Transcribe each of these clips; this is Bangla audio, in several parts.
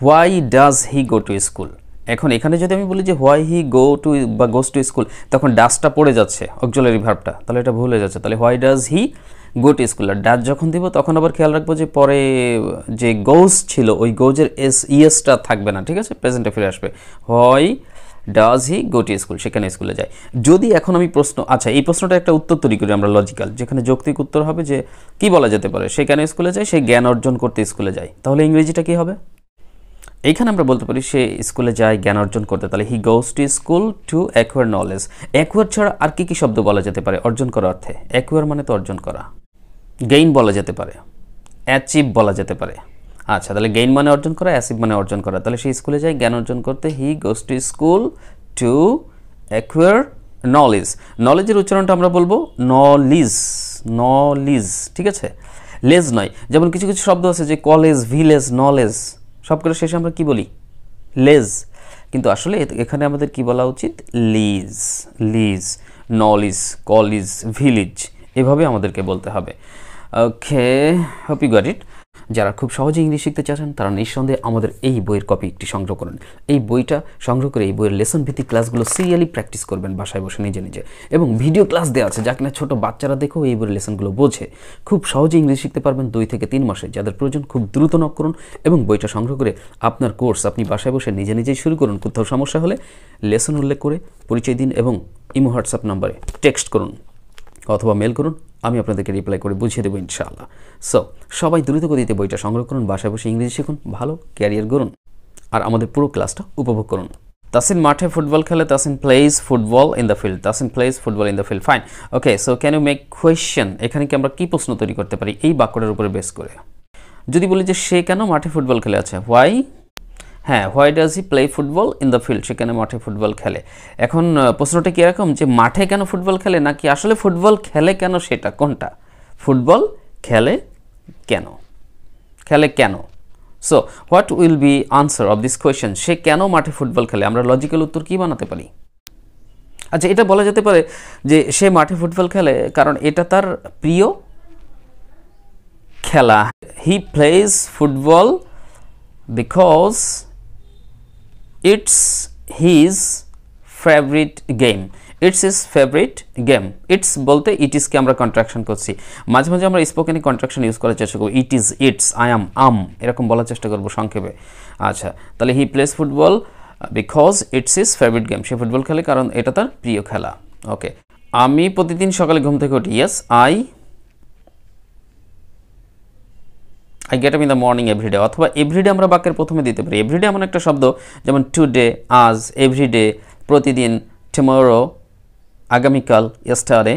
Why does he go to school. এখন এখানে যদি আমি বলি যে হোয়াই হি গো টু বা গোস টু স্কুল, তখন ডাজটা পড়ে যাচ্ছে অক্সিলারি ভার্বটা, তাহলে এটা ভুল হয়ে যাচ্ছে। তাহলে why does he go to school. আর ডাজ যখন দিব তখন আবার খেয়াল রাখবো যে পরে যে গোজ ছিল ওই গোজের ইএসটা থাকবে না, ঠিক আছে, প্রেজেন্টে ফিরে আসবে। Why does he go to school, সেখানে স্কুলে যায়। যদি এখন আমি প্রশ্ন, আচ্ছা এই প্রশ্নটা একটা উত্তর তৈরি করি আমরা লজিক্যাল, যেখানে যৌক্তিক উত্তর হবে যে কি বলা যেতে পারে, সে কেন স্কুলে যায়, সে জ্ঞান অর্জন করতে স্কুলে যায়। তাহলে ইংরেজিটা কি হবে? এইখানে আমরা বলতে পারি সে স্কুলে যায় জ্ঞান অর্জন করতে, তাহলে he goes to school to acquire knowledge. Acquire ছাড়া আর কি কি শব্দ বলা যেতে পারে অর্জন করার অর্থে? অ্যাকোয়ার মানে তো অর্জন করা, গেইন বলা যেতে পারে, অ্যাচিভ বলা যেতে পারে। আচ্ছা, তাহলে গেইন মানে অর্জন করা, অ্যাচিভ মানে অর্জন করা, তাহলে সে স্কুলে যায় জ্ঞান অর্জন করতে। He goes to school to acquire knowledge. নলেজের উচ্চারণটা আমরা বলবো নলিজ, নলিজ, ঠিক আছে, লেজ নয়। যেমন কিছু কিছু শব্দ আছে যে কলেজ, ভিলেজ, নলেজ, সবগুলো শেষে আমরা কি বলি? লেজ। কিন্তু আসলে এখানে আমাদের কি বলা উচিত? লিজ, লিজ, নলিজ, কলেজ, ভিলেজ, এভাবে আমাদেরকে বলতে হবে। ওকে, হোপ ইউ গট ইট। যারা খুব সহজে ইংলিশ শিখতে চাচ্ছেন তারা নিঃসন্দেহে আমাদের এই বইয়ের কপি একটি সংগ্রহ করুন। এই বইটা সংগ্রহ করে এই বইয়ের লেসন ভিত্তিক ক্লাসগুলো সিরিয়ালি প্র্যাকটিস করবেন বাসায় বসে নিজে নিজে, এবং ভিডিও ক্লাস দেওয়া আছে যা কিনা ছোট বাচ্চারা দেখেও এই বইয়ের লেসনগুলো বোঝে। খুব সহজে ইংলিশ শিখতে পারবেন 2 থেকে 3 মাসে। যাদের প্রয়োজন খুব দ্রুত নক করুন এবং বইটা সংগ্রহ করে আপনার কোর্স আপনি বাসায় বসে নিজে নিজেই শুরু করুন। কোথাও সমস্যা হলে লেসন উল্লেখ করে পরিচয় দিন এবং ইমো হোয়াটসঅ্যাপ নাম্বারে টেক্সট করুন অথবা মেল করুন, আমি আপনাদেরকে রিপ্লাই করে বুঝিয়ে দেবো ইনশাআল্লাহ। সো সবাই দ্রুত গতিতে বইটা সংগ্রহ করুন, বাসায় বসে ইংরেজি শিখুন, ভালো ক্যারিয়ার গড়ুন, আর আমাদের পুরো ক্লাসটা উপভোগ করুন। তাসিন মাঠে ফুটবল খেলে, Tasin plays football in the field, Tasin plays football in the field. Fine, okay, so can you make question? এখানে কি আমরা কি প্রশ্ন তৈরি করতে পারি এই বাক্যটার উপরে বেস করে? যদি বলি যে সে কেন মাঠে ফুটবল খেলে, আছে হোয়াই, হ্যাঁ, why does he play football in the field, সেখানে মাঠে ফুটবল খেলে। এখন প্রশ্নটা কি এরকম যে মাঠে কেন ফুটবল খেলে, নাকি আসলে ফুটবল খেলে কেন, সেটা কোনটা? ফুটবল খেলে কেন, খেলে কেন। So what will be answer of this question? সে কেন মাঠে ফুটবল খেলে? আমরা লজিক্যাল উত্তর কি বানাতে পারি? আচ্ছা, এটা বলা যেতে পারে যে সে মাঠে ফুটবল খেলে কারণ এটা তার প্রিয় খেলা। He plays football because it's his favorite game, it's his favorite game. It's বলতে it is কে আমরা কন্ট্রাকশন করছি, মাঝে মাঝে আমরা স্পোকেনে কন্ট্রাকশন ইউজ করার চেষ্টা করব। it is, it's, I am এরকম বলার চেষ্টা করব সংক্ষেপে। আচ্ছা, তাহলে he plays football because it's his favorite game, say football খেলে কারণ এটা তার প্রিয় খেলা। ওকে, আমি প্রতিদিন সকালে ঘুম থেকে উঠি। yes, I get up in the morning every day, অথবা এভরিডে আমরা বাক্যের প্রথমে দিতে পারি। এভরিডে এমন একটা শব্দ যেমন টুডে, আজ, এভরিডে, প্রতিদিন, টুমরো, আগামীকাল, ইয়েস্টারডে,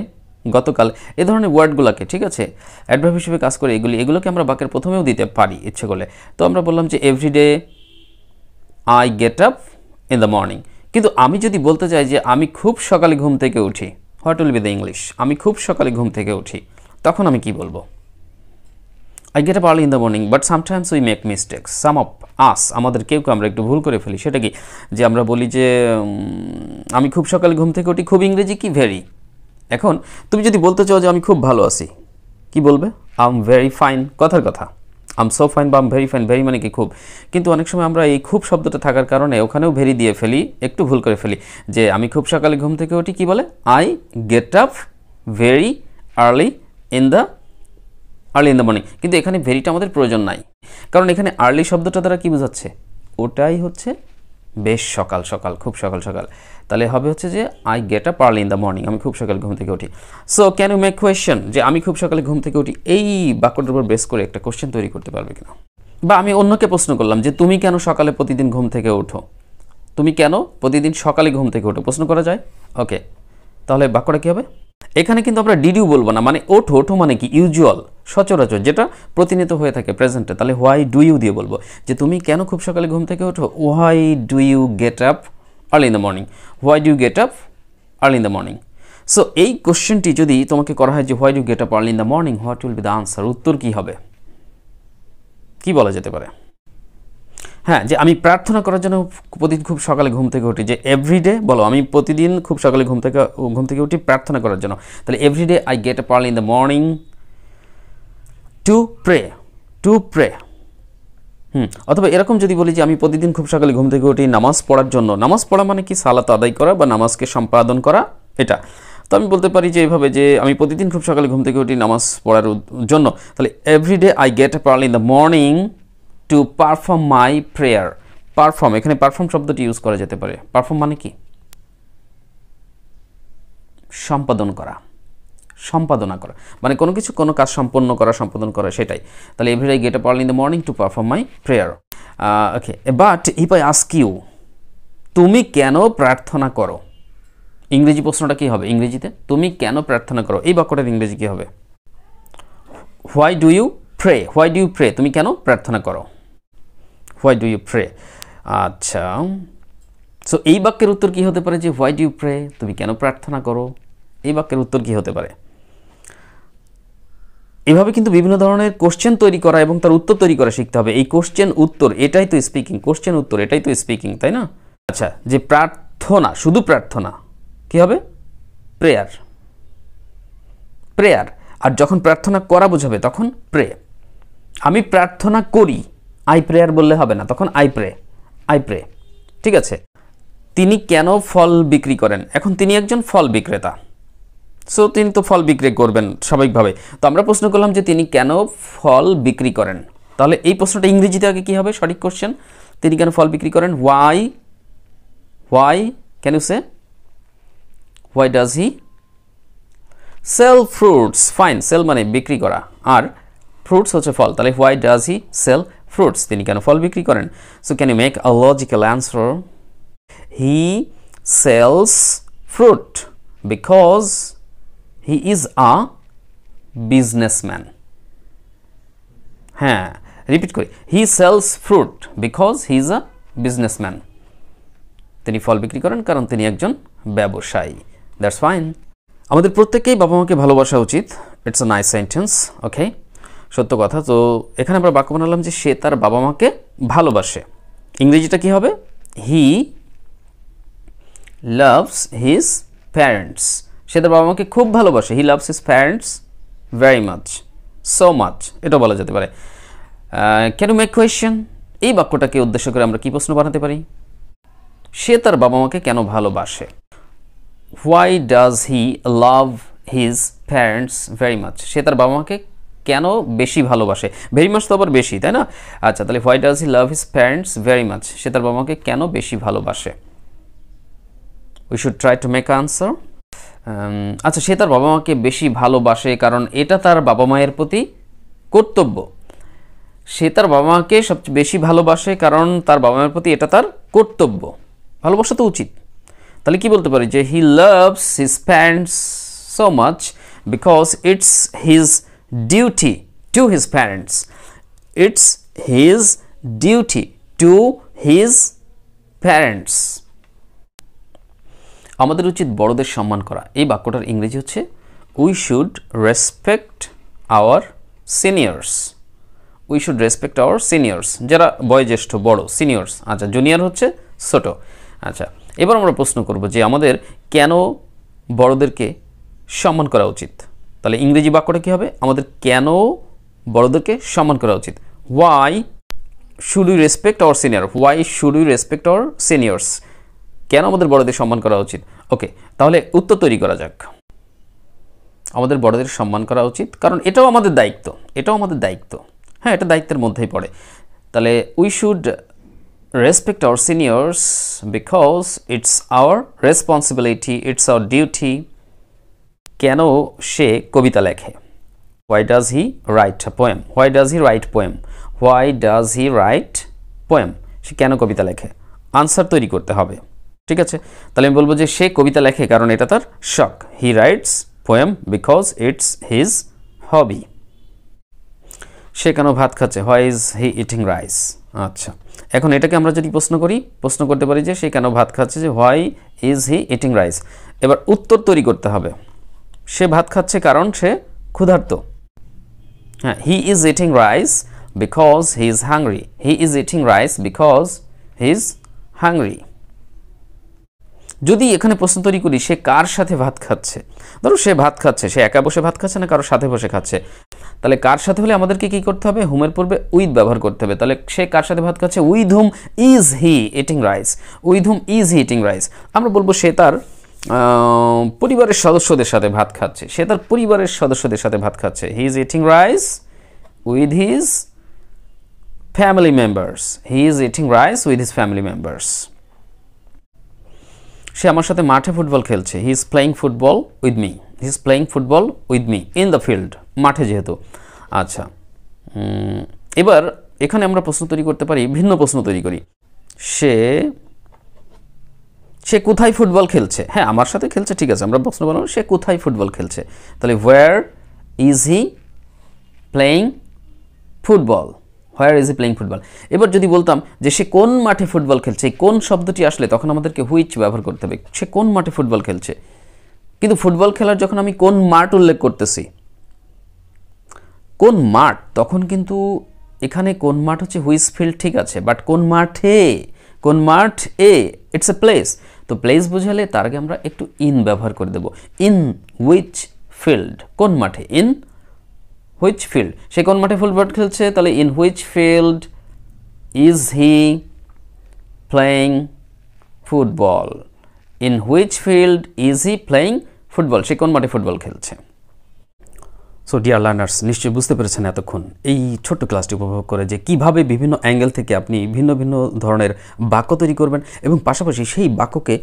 গতকাল, এই ধরনের ওয়ার্ডগুলোকে, ঠিক আছে, অ্যাডভার্ব হিসেবে কাজ করে এগুলোকে আমরা বাক্যের প্রথমেও দিতে পারি ইচ্ছে করলে। তো আমরা বললাম যে everyday I get up in the morning. কিন্তু আমি যদি বলতে চাই যে আমি খুব সকালে ঘুম থেকে উঠি, what will be the English? আমি খুব সকালে ঘুম থেকে উঠি, তখন আমি কি বলবো? I get up early in the morning, but sometimes we make mistakes. Some of us, আমাদের কেউ আমরা একটু ভুল করে ফেলি। সেটা কি? যে আমরা বলি যে আমি খুব সকালে ঘুম থেকে উঠি, খুব ইংরেজি কি? ভেরি। এখন তুমি যদি বলতে চাও যে আমি খুব ভালো আছি, কি বলবে? আই এম ভেরি ফাইন, কথার কথা। আই এম সো ফাইন বা I am very fine, very মানে কি? খুব। কিন্তু অনেক সময় আমরা এই খুব শব্দটা থাকার কারণে ওখানেও ভেরি দিয়ে ফেলি, একটু ভুল করে ফেলি। যে আমি খুব সকালে ঘুম থেকে উঠি, কি বলে? I get up very early in the morning. কিন্তু এখানে ভেরিটা আমাদের প্রয়োজন নাই, কারণ এখানে আর্লি শব্দটা দ্বারা কি বোঝাচ্ছে? ওটাই হচ্ছে বেশ সকাল সকাল, খুব সকাল সকাল। তাহলে হবে হচ্ছে যে I get up early in the morning, আমি খুব সকালে ঘুম থেকে উঠি। So can you make question? যে আমি খুব সকালে ঘুম থেকে উঠি, এই বাক্যটার উপর বেস করে একটা কোয়েশ্চেন তৈরি করতে পারবে কিনা? বা আমি অন্যকে প্রশ্ন করলাম যে তুমি কেন সকালে প্রতিদিন ঘুম থেকে ওঠো? তুমি কেন প্রতিদিন সকালে ঘুম থেকে ওঠো? প্রশ্ন করা যায়। ওকে, তাহলে বাক্যটা কী হবে? এখানে কিন্তু আমরা ডিড ইউ বলবো না, মানে ওঠো। ওঠো মানে কি? ইউজুয়াল, সচরাচর, যেটা প্রতিনিয়ত হয়ে থাকে প্রেজেন্টে। তাহলে হোয়াই ডু ইউ দিয়ে বলবো যে তুমি কেন খুব সকালে ঘুম থেকে ওঠো? Why do you get up early in the morning, why do you get up early in the morning. So এই কোশ্চেনটি যদি তোমাকে করা হয় যে why do get up early in the morning, what will be the answer? উত্তর কী হবে? কি বলা যেতে পারে? হ্যাঁ, যে আমি প্রার্থনা করার জন্য প্রতিদিন খুব সকালে ঘুম থেকে উঠি। যে এভরিডে বলো, আমি প্রতিদিন খুব সকালে ঘুম থেকে উঠি প্রার্থনা করার জন্য। তাহলে everyday I get up early in the morning to pray, to pray. অথবা এরকম যদি বলি যে আমি প্রতিদিন খুব সকালে ঘুম থেকে উঠি নামাজ পড়ার জন্য, নামাজ পড়া মানে কি সালাত আদায় করা বা নামাজকে সম্পাদন করা, এটা। তো আমি বলতে পারি যে এইভাবে যে আমি প্রতিদিন খুব সকালে ঘুম থেকে উঠি নামাজ পড়ার জন্য, তাহলে everyday I get up early in the morning to perform my prayer. Perform, এখানে পারফর্ম শব্দটি ইউজ করা যেতে পারে। পারফর্ম মানে কি? সম্পাদন করা, সম্পাদনা করা, মানে কোনো কিছু, কোনো কাজ সম্পন্ন করা, সম্পাদন করা, সেটাই। তাহলে everyday I get up early in the morning to perform my prayer. Okay, but if I ask you, তুমি কেন প্রার্থনা করো? ইংরেজি প্রশ্নটা কি হবে ইংরেজিতে? তুমি কেন প্রার্থনা করো, এই বাক্যটার ইংরেজি কি হবে? Why do you pray. Why do you pray, তুমি কেন প্রার্থনা করো? Why do you pray. আচ্ছা, সো এই বাক্যের উত্তর কি হতে পারে? যে হোয়াই ডু ইউ প্রে, তুমি কেন প্রার্থনা করো, এই বাক্যের উত্তর কি হতে পারে? এভাবে কিন্তু বিভিন্ন ধরনের কোশ্চেন তৈরি করা এবং তার উত্তর তৈরি করা শিখতে হবে। এই কোশ্চেন উত্তর এটাই তো স্পিকিং, কোশ্চেন উত্তর এটাই তো স্পিকিং, তাই না? আচ্ছা, যে প্রার্থনা, শুধু প্রার্থনা, কি হবে? প্রেয়ার। প্রেয়ার। আর যখন প্রার্থনা করা বোঝাবে তখন প্রে। আমি প্রার্থনা করি, আই প্রেয়ার বললে হবে না, তখন আই প্রে, আই প্রে। ঠিক আছে। তিনি কেন ফল বিক্রি করেন? এখন তিনি একজন ফল বিক্রেতা, সো তিনি তো ফল বিক্রি করবেন স্বাভাবিকভাবে। তো আমরা প্রশ্ন করলাম যে তিনি কেন ফল বিক্রি করেন, তাহলে এই প্রশ্নটা ইংরেজিতে আগে কি হবে? সঠিক কোশ্চেন, তিনি কেন ফল বিক্রি করেন? Why, why can you say, why does he sell fruits? Fine, sell মানে বিক্রি করা, আর ফ্রুটস হচ্ছে ফল, তাহলে why does he sell fruits, তিনি কেন ফল বিক্রি করেন? So can you make a logical answer? He sells fruit because he is a businessman. হ্যাঁ, রিপিট করি, he sells fruit because he is a businessman. তিনি ফল বিক্রি করেন কারণ তিনি একজন ব্যবসায়ী। That's fine. আমাদের প্রত্যেককেই বাবা মাকে ভালোবাসা উচিত। It's a nice sentence. Okay, সত্য কথা। তো এখানে আমরা বাক্য বানালাম যে সে তার বাবা মাকে ভালোবাসে। ইংরেজিটা কি হবে? He loves his parents. সে তার বাবা মাকে খুব ভালোবাসে। He loves his parents very much, so much, এটা বলা যেতে পারে। Can you make question? এই বাক্যটাকে উদ্দেশ্য করে আমরা কি প্রশ্ন বানাতে পারি? সে তার বাবা মাকে কেন ভালোবাসে? Why does he love his parents very much? সে তার বাবা মাকে কেন বেশি ভালোবাসে? ভেরি মাচ তো আবার বেশি, তাই না? আচ্ছা, তাহলে why does he love his parents very much? সে তার বাবা মাকে কেন বেশি ভালোবাসে? We should try to make answer. আচ্ছা, সে তার বাবা মাকে বেশি ভালোবাসে কারণ এটা তার বাবা মায়ের প্রতি কর্তব্য। সে তার বাবা মাকে সবচেয়ে বেশি ভালোবাসে কারণ তার বাবা মায়ের প্রতি এটা তার কর্তব্য, ভালোবাসা তো উচিত। তাহলে কি বলতে পারি? যে হি loves his parents so much because it's his duty to his parents. It's his duty to his parents. আমাদের উচিত বড়দের সম্মান করা। এই বাক্যটার ইংরেজি হচ্ছে we should respect our seniors. We should respect our seniors, যারা বয়োজ্যেষ্ঠ, বড়, সিনিয়র্স। আচ্ছা, জুনিয়র হচ্ছে ছোট। আচ্ছা, এবার আমরা প্রশ্ন করব যে আমাদের কেন বড়দেরকে সম্মান করা উচিত। তাহলে ইংরেজি বাক্যটা কী হবে? আমাদের কেন বড়দেরকে সম্মান করা উচিত। Why should we respect our senior? Why should we respect our seniors? কেন আমাদের বড়দের সম্মান করা উচিত? ওকে, তাহলে উত্তর তৈরি করা যাক। আমাদের বড়দের সম্মান করা উচিত কারণ এটাও আমাদের দায়িত্ব, এটাও আমাদের দায়িত্ব। হ্যাঁ, এটা দায়িত্বের মধ্যেই পড়ে। তাহলে we should respect our seniors because it's our responsibility, it's our duty. কেন সে কবিতা লেখে? Why does he write a poem? Why does he write poem? Why does he write poem? সে কেন কবিতা লেখে? আনসার তৈরি করতে হবে। ঠিক আছে, তাহলে আমি বলবো যে সে কবিতা লেখে কারণ এটা তার শখ। He writes poem because it's his hobby. সে কেন ভাত খাচ্ছে? Why is he eating rice? আচ্ছা, এখন এটাকে আমরা যদি প্রশ্ন করতে পারি যে সে কেন ভাত খাচ্ছে, যে why is he eating rice. এবার উত্তর তৈরি করতে হবে। সে ভাত খাচ্ছে কারণ সে ক্ষুধার্ত। হ্যাঁ, হি is eating rice because he is hungry. He is eating rice because he is hungry. যদি এখানে প্রশ্ন তৈরি করি সে কার সাথে ভাত খাচ্ছে, ধরো সে ভাত খাচ্ছে, সে একা বসে ভাত খাচ্ছে না কারোর সাথে বসে খাচ্ছে, তাহলে কার সাথে হলে আমাদেরকে কি করতে হবে, হুমের পূর্বে উইথ ব্যবহার করতে হবে। তাহলে সে কার সাথে ভাত খাচ্ছে, with hmm is he eating rice, with hmm is he eating rice. আমরা বলবো সে তার পরিবারের সদস্যদের সাথে ভাত খাচ্ছে, সে তার পরিবারের সদস্যদের সাথে ভাত খাচ্ছে। He is eating rice with his family members, he is eating rice with his family members. সে আমার সাথে মাঠে ফুটবল খেলছে, he is playing football with me, he is playing football with me in the field, মাঠে যেহেতু। আচ্ছা, এবার এখানে আমরা প্রশ্ন তৈরি করতে পারি, ভিন্ন প্রশ্ন তৈরি করি। সে কোথায় ফুটবল খেলছে, হ্যাঁ আমার সাথে খেলছে, ঠিক আছে, আমরা প্রশ্ন বানাবো সে কোথায় ফুটবল খেলছে। তাহলে where is he playing football, where is he playing football. এবার যদি বলতাম যে সে কোন মাঠে ফুটবল খেলছে, কোন শব্দটি আসলে তখন আমাদেরকে হুইচ ব্যবহার করতে হবে, সে কোন মাঠে ফুটবল খেলছে। কিন্তু ফুটবল খেলার যখন আমি কোন মাঠ উল্লেখ করতেছি, কোন মাঠ, তখন কিন্তু এখানে কোন মাঠ হচ্ছে হুইচ ফিল্ড, ঠিক আছে, বাট কোন মাঠে, কোন মাঠ এ, ইটস এ প্লেস। তো প্লেস বোঝালে তার আগে আমরা একটু ইন ব্যবহার করে দেব, ইন হুইচ ফিল্ড, কোন মাঠে, ইন হুইচ ফিল্ড, সে কোন মাঠে ফুটবল খেলছে, তাহলে in which field is he playing football, in which field is he playing football, সে কোন মাঠে ফুটবল খেলছে। সো ডিয়ার লার্নার্স, নিশ্চয়ই বুঝতে পেরেছেন এতক্ষণ এই ছোট্ট ক্লাসটি উপভোগ করে যে কিভাবে বিভিন্ন অ্যাঙ্গেল থেকে আপনি ভিন্ন ভিন্ন ধরনের বাক্য তৈরি করবেন এবং পাশাপাশি সেই বাক্যকে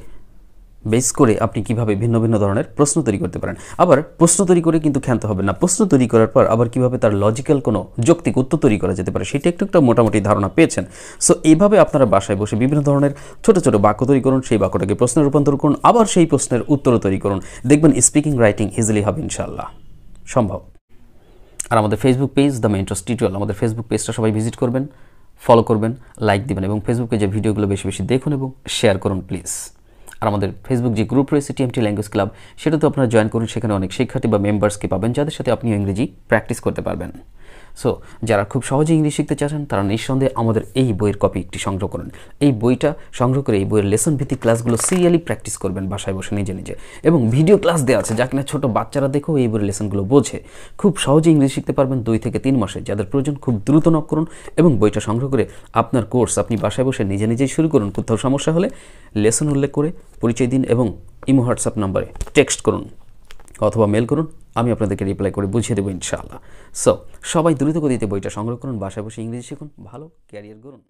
বেস করে আপনি কিভাবে ভিন্ন ভিন্ন ধরনের প্রশ্ন তৈরি করতে পারেন। আবার প্রশ্ন তৈরি করে কিন্তু ক্ষান্ত হবে না, প্রশ্ন তৈরি করার পর আবার কিভাবে তার লজিক্যাল কোনো যৌক্তিক উত্তর তৈরি করা যেতে পারে সেটা একটু মোটামুটি ধারণা পেয়েছেন। সো এইভাবে আপনারা বাসায় বসে বিভিন্ন ধরনের ছোট ছোট বাক্য তৈরি করুন, সেই বাক্যটাকে প্রশ্নে রূপান্তর করুন, আবার সেই প্রশ্নের উত্তরও তৈরি করুন, দেখবেন স্পিকিং রাইটিং ইজিলি হবে ইনশাআল্লাহ, সম্ভব। আর আমাদের Facebook page the mentors tutorial, আমাদের ফেসবুক পেজটা সবাই ভিজিট করবেন, ফলো করবেন, লাইক দিবেন এবং ফেসবুকে যে ভিডিওগুলো বেশি বেশি দেখুন এবং শেয়ার করুন প্লিজ। আর আমাদের ফেসবুক যে গ্রুপ রয়েছে টিএমটি ল্যাঙ্গুয়েজ ক্লাব, সেটাতে আপনারা জয়েন করুন, সেখানে অনেক শিক্ষার্থী বা মেম্বার্সকে পাবেন যাদের সাথে আপনি ইংরেজি প্র্যাকটিস করতে পারবেন। সো যারা খুব সহজে ইংলিশ শিখতে চাচ্ছেন তারা নিঃসন্দেহে আমাদের এই বইয়ের কপি একটি সংগ্রহ করুন। এই বইটা সংগ্রহ করে এই বইয়ের লেসন ভিত্তিক ক্লাসগুলো সিরিয়ালি প্র্যাকটিস করবেন বাসায় বসে নিজে নিজে, এবং ভিডিও ক্লাস দেওয়া আছে যা কিনা ছোটো বাচ্চারা দেখেও এই বইয়ের লেসনগুলো বোঝে। খুব সহজে ইংলিশ শিখতে পারবেন 2 থেকে 3 মাসে। যাদের প্রয়োজন খুব দ্রুত নক করুন এবং বইটা সংগ্রহ করে আপনার কোর্স আপনি বাসায় বসে নিজে নিজেই শুরু করুন। কোথাও সমস্যা হলে লেসন উল্লেখ করে পরিচয় দিন এবং ইমো হোয়াটসঅ্যাপ নাম্বারে টেক্সট করুন অথবা মেল করুন, আমি আপনাদেরকে রিপ্লাই করে বুঝিয়ে দেবো ইনশাআল্লাহ। সো সবাই দ্রুত গতিতে বইটা সংগ্রহ করুন, বাসায় বসে ইংরেজি শিখুন, ভালো ক্যারিয়ার করুন।